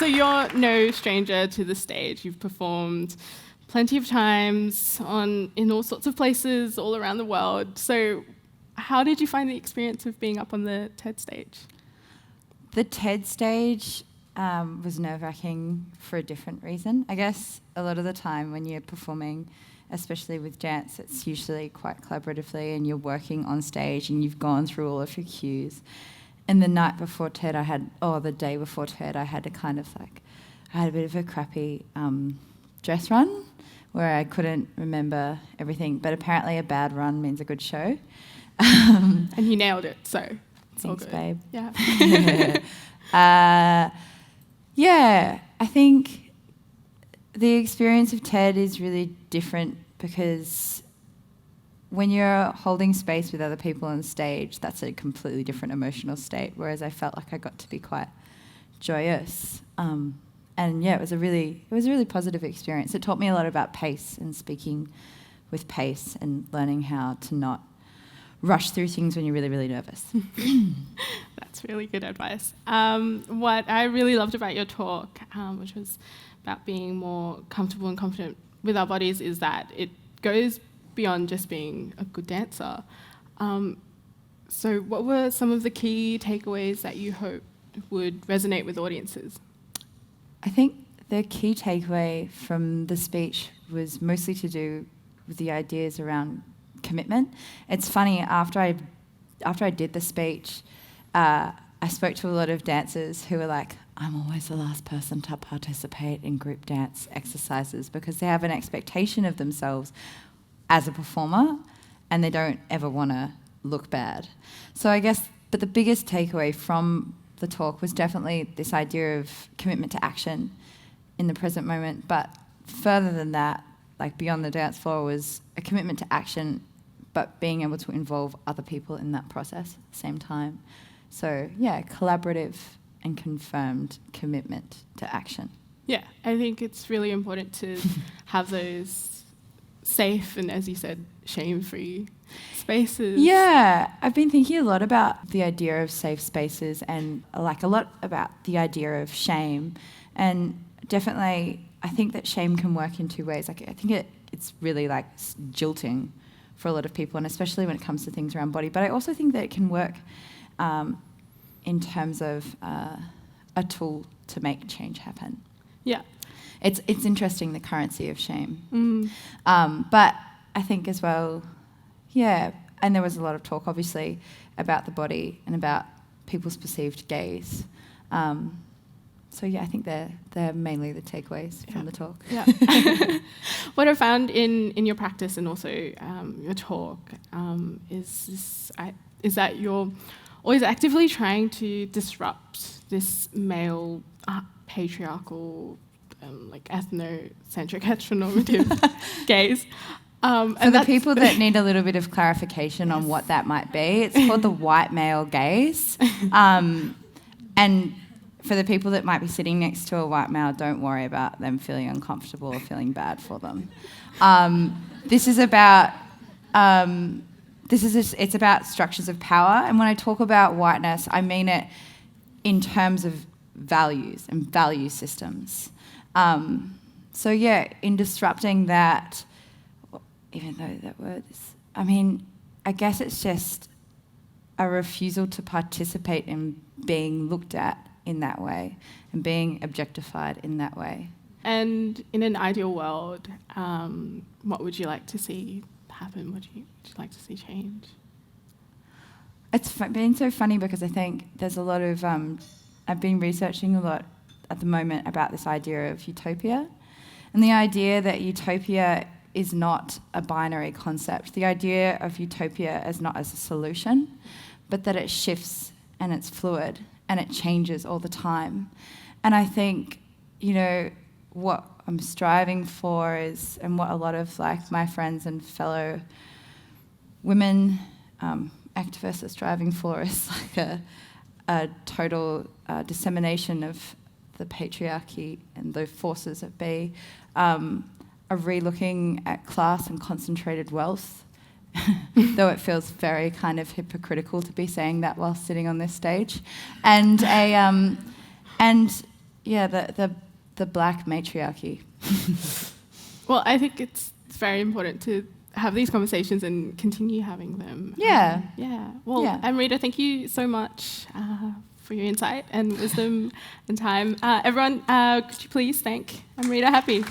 So you're no stranger to the stage. You've performed plenty of times in all sorts of places all around the world. So how did you find the experience of being up on the TED stage? The TED stage was nerve-wracking for a different reason. I guess a lot of the time when you're performing, especially with dance, it's usually quite collaboratively and you're working on stage and you've gone through all of your cues. And the night before TED the day before TED, I had a bit of a crappy dress run where I couldn't remember everything, but apparently a bad run means a good show. And you nailed it, so it's all Thanks, good. babe. Yeah. Yeah, I think the experience of TED is really different because when you're holding space with other people on stage, that's a completely different emotional state, whereas I felt like I got to be quite joyous. And yeah, it was a really positive experience. It taught me a lot about pace and speaking with pace and learning how to not rush through things when you're really, really nervous. That's really good advice. What I really loved about your talk, which was about being more comfortable and confident with our bodies, is that it goes beyond just being a good dancer. So what were some of the key takeaways that you hope would resonate with audiences? I think the key takeaway from the speech was mostly to do with the ideas around commitment. It's funny, after I did the speech, I spoke to a lot of dancers who were like, I'm always the last person to participate in group dance exercises because they have an expectation of themselves as a performer and they don't ever want to look bad. So I guess, but the biggest takeaway from the talk was definitely this idea of commitment to action in the present moment, but further than that, like beyond the dance floor, was a commitment to action but being able to involve other people in that process at the same time. So yeah, collaborative and confirmed commitment to action. Yeah, I think it's really important to have those safe and, as you said, shame-free spaces. Yeah, I've been thinking a lot about the idea of safe spaces and like a lot about the idea of shame. And definitely, I think that shame can work in two ways. Like I think it's really like jilting for a lot of people, and especially when it comes to things around body. But I also think that it can work in terms of a tool to make change happen. Yeah. It's interesting, the currency of shame. But I think as well, yeah, and there was a lot of talk, obviously, about the body and about people's perceived gaze. So yeah, I think they're mainly the takeaways from the talk. Yeah. What I found in your practice and also your talk is that you're always actively trying to disrupt this male patriarchal, like ethnocentric, heteronormative gaze. For the people that need a little bit of clarification on what that might be, it's called the white male gaze. And for the people that might be sitting next to a white male, don't worry about them feeling uncomfortable or feeling bad for them. It's about structures of power. And when I talk about whiteness, I mean it in terms of values and value systems. So yeah, in disrupting that, even though that word is, I guess it's just a refusal to participate in being looked at in that way and being objectified in that way. And in an ideal world, what would you like to see happen? Would you like to see change? It's been so funny because I think there's a lot of... I've been researching a lot at the moment about this idea of utopia, and the idea that utopia is not a binary concept. The idea of utopia as not as a solution, but that it shifts and it's fluid and it changes all the time. And I think, what I'm striving for is, and what a lot of like my friends and fellow women activists are striving for, is like a total dissemination of the patriarchy and the forces that be, a re-looking at class and concentrated wealth, though it feels very kind of hypocritical to be saying that while sitting on this stage, and Yeah, the black matriarchy. Well, I think it's very important to have these conversations and continue having them. Yeah. Yeah. Well, Yeah. Amrita, thank you so much for your insight and wisdom and time. Everyone, could you please thank Amrita Hepi?